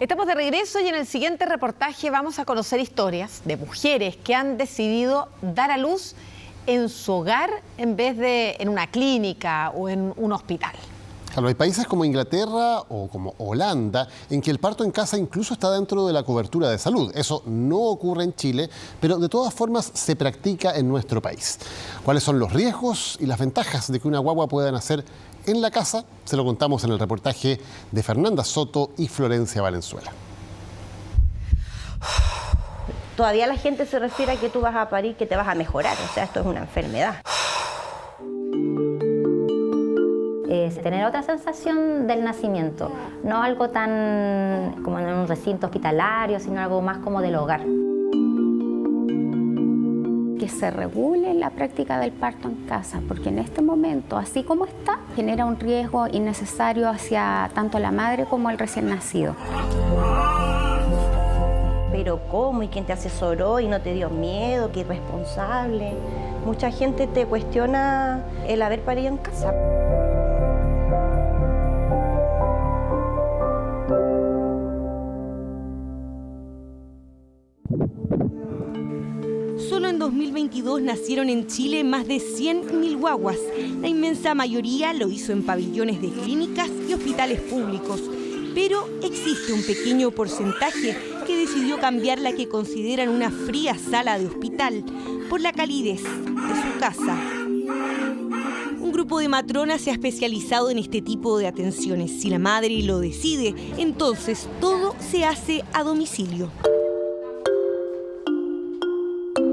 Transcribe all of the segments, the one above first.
Estamos de regreso y en el siguiente reportaje vamos a conocer historias de mujeres que han decidido dar a luz en su hogar en vez de en una clínica o en un hospital. Claro, hay países como Inglaterra o como Holanda en que el parto en casa incluso está dentro de la cobertura de salud. Eso no ocurre en Chile, pero de todas formas se practica en nuestro país. ¿Cuáles son los riesgos y las ventajas de que una guagua pueda nacer en la casa? Se lo contamos en el reportaje de Fernanda Soto y Florencia Valenzuela. Todavía la gente se refiere a que tú vas a parir, que te vas a mejorar, o sea, esto es una enfermedad. Es tener otra sensación del nacimiento, no algo tan como en un recinto hospitalario, sino algo más como del hogar. Que se regule la práctica del parto en casa, porque en este momento, así como está, genera un riesgo innecesario hacia tanto la madre como el recién nacido. Pero ¿cómo? ¿Y quién te asesoró? ¿Y no te dio miedo? ¿Qué irresponsable? Mucha gente te cuestiona el haber parido en casa. Solo en 2022 nacieron en Chile más de 100.000 guaguas. La inmensa mayoría lo hizo en pabellones de clínicas y hospitales públicos. Pero existe un pequeño porcentaje que decidió cambiar la que consideran una fría sala de hospital por la calidez de su casa. Un grupo de matronas se ha especializado en este tipo de atenciones. Si la madre lo decide, entonces todo se hace a domicilio.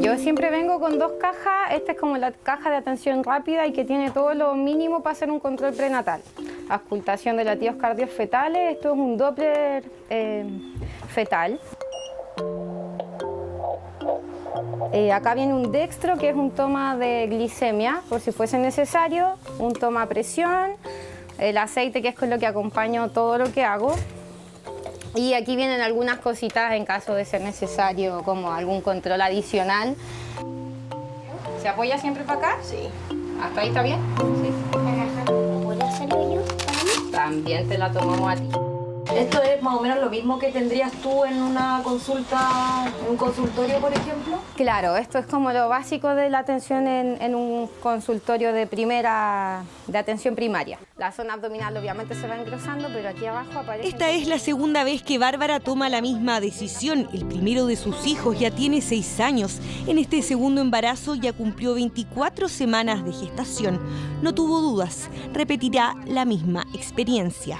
Yo siempre vengo con 2 cajas. Esta es como la caja de atención rápida y que tiene todo lo mínimo para hacer un control prenatal. Auscultación de latidos cardiofetales, esto es un Doppler fetal. Acá viene un dextro, que es un toma de glicemia, por si fuese necesario, un toma a presión, el aceite, que es con lo que acompaño todo lo que hago. Y aquí vienen algunas cositas en caso de ser necesario, como algún control adicional. ¿Se apoya siempre para acá? Sí. ¿Hasta ahí está bien? Sí. ¿Puedo hacerlo yo? También te la tomamos a ti. ¿Esto es más o menos lo mismo que tendrías tú en una consulta, en un consultorio, por ejemplo? Claro, esto es como lo básico de la atención en un consultorio de atención primaria. La zona abdominal obviamente se va engrosando, pero aquí abajo aparece... Esta es la segunda vez que Bárbara toma la misma decisión. El primero de sus hijos ya tiene 6 años. En este segundo embarazo ya cumplió 24 semanas de gestación. No tuvo dudas, repetirá la misma experiencia.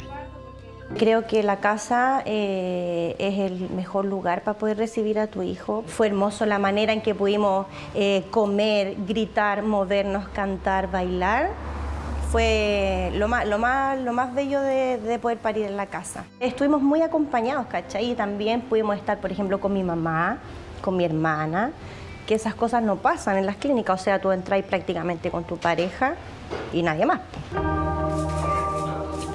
Creo que la casa es el mejor lugar para poder recibir a tu hijo. Fue hermoso la manera en que pudimos comer, gritar, movernos, cantar, bailar. Fue lo más bello de poder parir en la casa. Estuvimos muy acompañados, ¿cachai? Y también pudimos estar, por ejemplo, con mi mamá, con mi hermana, que esas cosas no pasan en las clínicas. O sea, tú entras prácticamente con tu pareja y nadie más.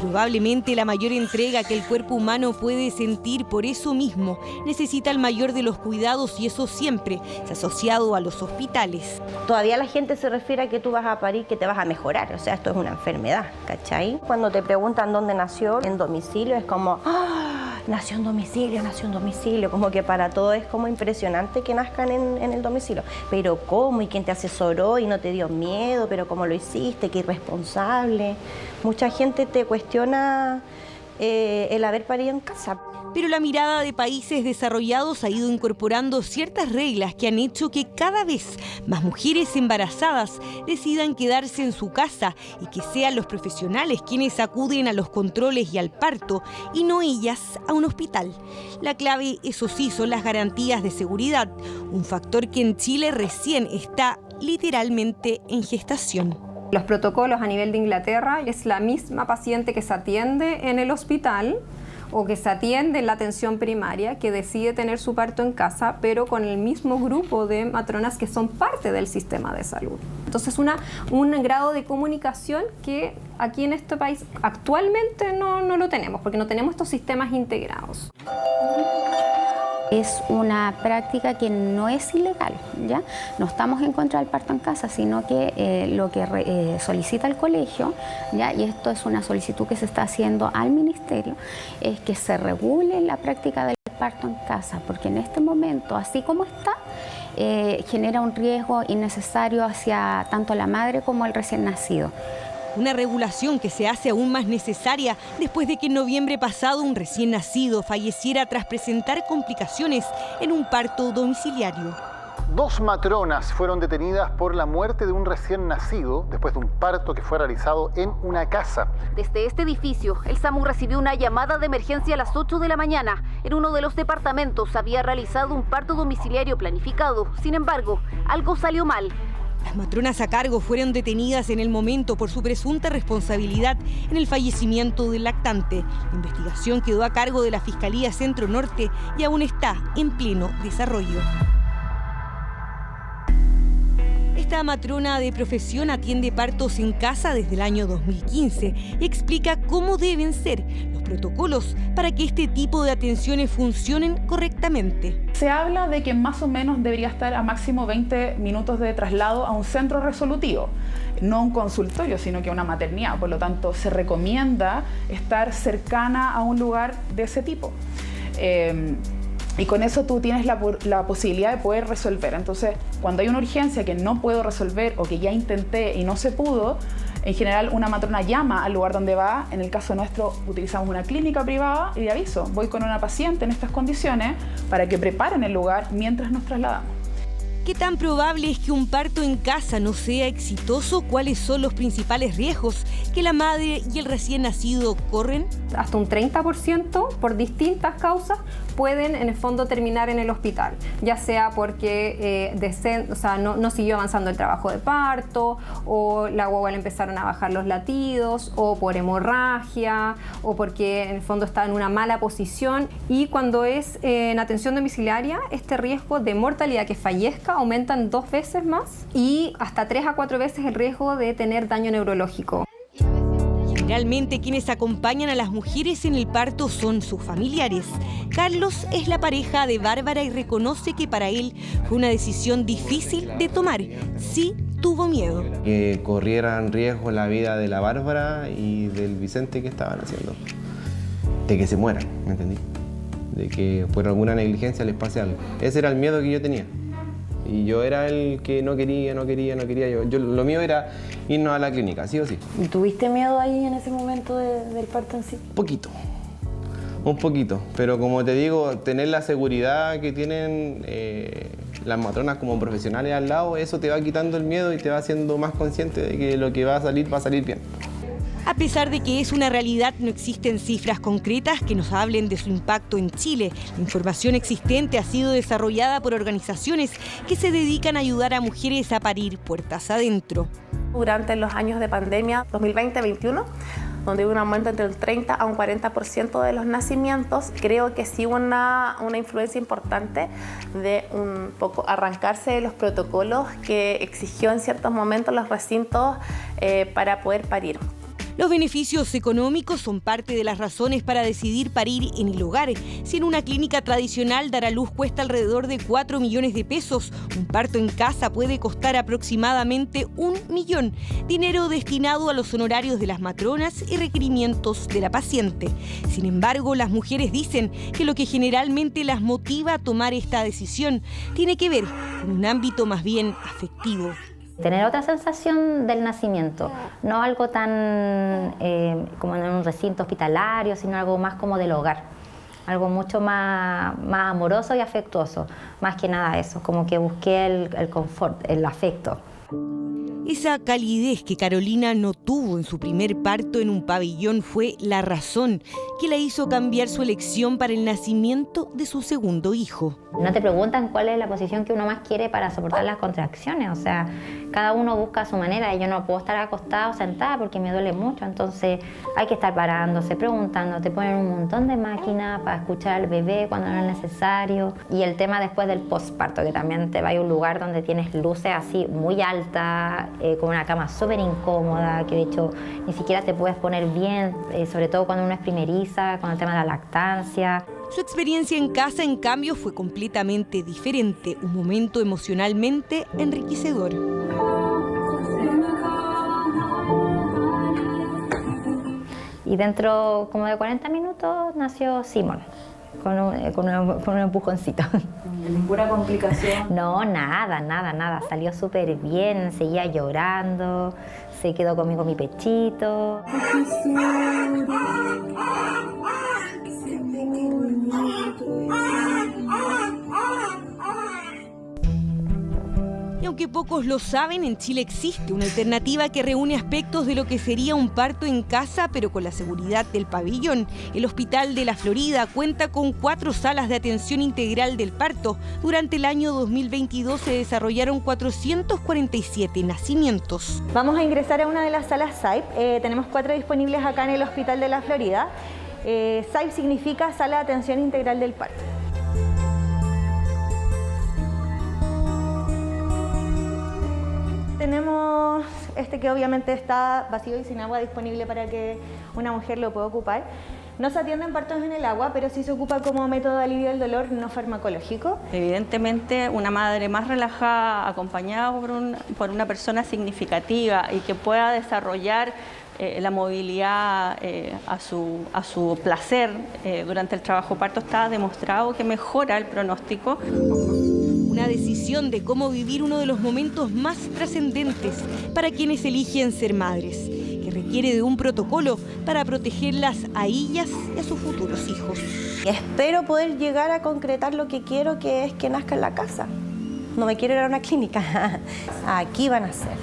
Probablemente la mayor entrega que el cuerpo humano puede sentir, por eso mismo necesita el mayor de los cuidados, y eso siempre se ha asociado a los hospitales. Todavía la gente se refiere a que tú vas a parir, que te vas a mejorar, o sea, esto es una enfermedad, ¿cachai? Cuando te preguntan dónde nació, en domicilio, es como, ¡ah! Nació en domicilio, como que para todo es como impresionante que nazcan en el domicilio. Pero ¿cómo? ¿Y quién te asesoró? ¿Y no te dio miedo? ¿Pero cómo lo hiciste? ¿Qué irresponsable? Mucha gente te cuestiona el haber parido en casa. Pero la mirada de países desarrollados ha ido incorporando ciertas reglas que han hecho que cada vez más mujeres embarazadas decidan quedarse en su casa y que sean los profesionales quienes acuden a los controles y al parto y no ellas a un hospital. La clave, eso sí, son las garantías de seguridad, un factor que en Chile recién está literalmente en gestación. Los protocolos a nivel de Inglaterra es la misma paciente que se atiende en el hospital o que se atiende en la atención primaria, que decide tener su parto en casa, pero con el mismo grupo de matronas que son parte del sistema de salud. Entonces, un grado de comunicación que aquí en este país actualmente no lo tenemos, porque no tenemos estos sistemas integrados. Es una práctica que no es ilegal, ¿ya? No estamos en contra del parto en casa, sino que lo que solicita el colegio, ¿ya? Y esto es una solicitud que se está haciendo al ministerio, es que se regule la práctica del parto en casa, porque en este momento, así como está, genera un riesgo innecesario hacia tanto la madre como el recién nacido. Una regulación que se hace aún más necesaria después de que en noviembre pasado un recién nacido falleciera tras presentar complicaciones en un parto domiciliario. 2 matronas fueron detenidas por la muerte de un recién nacido después de un parto que fue realizado en una casa. Desde este edificio, el SAMU recibió una llamada de emergencia a las 8 de la mañana. En uno de los departamentos había realizado un parto domiciliario planificado. Sin embargo, algo salió mal. Las matronas a cargo fueron detenidas en el momento por su presunta responsabilidad en el fallecimiento del lactante. La investigación quedó a cargo de la Fiscalía Centro Norte y aún está en pleno desarrollo. Esta matrona de profesión atiende partos en casa desde el año 2015 y explica cómo deben ser los protocolos para que este tipo de atenciones funcionen correctamente. Se habla de que más o menos debería estar a máximo 20 minutos de traslado a un centro resolutivo, no un consultorio, sino que una maternidad. Por lo tanto, se recomienda estar cercana a un lugar de ese tipo. Y con eso tú tienes la posibilidad de poder resolver. Entonces, cuando hay una urgencia que no puedo resolver o que ya intenté y no se pudo, en general una matrona llama al lugar donde va. En el caso nuestro utilizamos una clínica privada y de aviso, voy con una paciente en estas condiciones para que preparen el lugar mientras nos trasladamos. ¿Qué tan probable es que un parto en casa no sea exitoso? ¿Cuáles son los principales riesgos que la madre y el recién nacido corren? Hasta un 30% por distintas causas pueden en el fondo terminar en el hospital, ya sea porque no siguió avanzando el trabajo de parto, o la guagua le empezaron a bajar los latidos, o por hemorragia, o porque en el fondo está en una mala posición. Y cuando es en atención domiciliaria, este riesgo de mortalidad, que fallezca, aumentan 2 veces más y hasta 3 a 4 veces el riesgo de tener daño neurológico. Generalmente quienes acompañan a las mujeres en el parto son sus familiares. Carlos es la pareja de Bárbara y reconoce que para él fue una decisión difícil de tomar. Sí, tuvo miedo. Que corrieran riesgo la vida de la Bárbara y del Vicente que estaban haciendo. De que se mueran, ¿me entendí? De que por alguna negligencia les pase algo. Ese era el miedo que yo tenía. Y yo era el que no quería. Lo mío era irnos a la clínica, sí o sí. ¿Y tuviste miedo ahí en ese momento del parto en sí? Un poquito. Pero como te digo, tener la seguridad que tienen las matronas como profesionales al lado, eso te va quitando el miedo y te va haciendo más consciente de que lo que va a salir bien. A pesar de que es una realidad, no existen cifras concretas que nos hablen de su impacto en Chile. La información existente ha sido desarrollada por organizaciones que se dedican a ayudar a mujeres a parir puertas adentro. Durante los años de pandemia 2020-21, donde hubo un aumento entre el 30 a un 40% de los nacimientos, creo que sí hubo una influencia importante de un poco arrancarse de los protocolos que exigió en ciertos momentos los recintos para poder parir. Los beneficios económicos son parte de las razones para decidir parir en el hogar. Si en una clínica tradicional dar a luz cuesta alrededor de 4 millones de pesos, un parto en casa puede costar aproximadamente 1 millón, dinero destinado a los honorarios de las matronas y requerimientos de la paciente. Sin embargo, las mujeres dicen que lo que generalmente las motiva a tomar esta decisión tiene que ver con un ámbito más bien afectivo. Tener otra sensación del nacimiento, no algo tan como en un recinto hospitalario, sino algo más como del hogar, algo mucho más amoroso y afectuoso, más que nada eso, como que busqué el confort, el afecto. Esa calidez que Carolina no tuvo en su primer parto en un pabellón fue la razón que la hizo cambiar su elección para el nacimiento de su segundo hijo. No te preguntan cuál es la posición que uno más quiere para soportar las contracciones, o sea, cada uno busca a su manera y yo no puedo estar acostada o sentada porque me duele mucho, entonces hay que estar parándose, preguntando, te ponen un montón de máquinas para escuchar al bebé cuando no es necesario. Y el tema después del postparto, que también te va a un lugar donde tienes luces así muy altas, con una cama súper incómoda, que de hecho ni siquiera te puedes poner bien, sobre todo cuando uno es primeriza, con el tema de la lactancia. Su experiencia en casa, en cambio, fue completamente diferente, un momento emocionalmente enriquecedor. Y dentro como de 40 minutos nació Simón, con un empujoncito. ¿Ninguna complicación? No, nada. Salió súper bien, seguía llorando, se quedó conmigo mi pechito. Y aunque pocos lo saben, en Chile existe una alternativa que reúne aspectos de lo que sería un parto en casa, pero con la seguridad del pabellón. El Hospital de la Florida cuenta con 4 salas de atención integral del parto. Durante el año 2022 se desarrollaron 447 nacimientos. Vamos a ingresar a una de las salas SAIP. Tenemos 4 disponibles acá en el Hospital de la Florida. SAIP significa Sala de Atención Integral del Parto. Tenemos este que obviamente está vacío y sin agua disponible para que una mujer lo pueda ocupar. No se atienden partos en el agua, pero sí se ocupa como método de alivio del dolor no farmacológico. Evidentemente, una madre más relajada, acompañada por una persona significativa y que pueda desarrollar la movilidad a su placer durante el trabajo parto, está demostrado que mejora el pronóstico. Una decisión de cómo vivir uno de los momentos más trascendentes para quienes eligen ser madres, que requiere de un protocolo para protegerlas a ellas y a sus futuros hijos. Espero poder llegar a concretar lo que quiero, que es que nazca en la casa. No me quiero ir a una clínica. Aquí van a ser,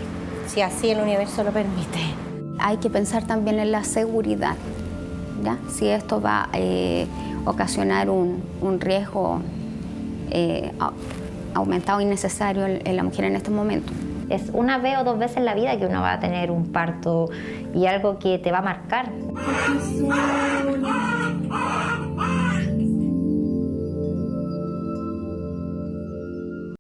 si así el universo lo permite. Hay que pensar también en la seguridad, ¿ya? Si esto va a ocasionar un riesgo aumentado innecesario en la mujer en este momento. Es una vez o 2 veces en la vida que uno va a tener un parto y algo que te va a marcar.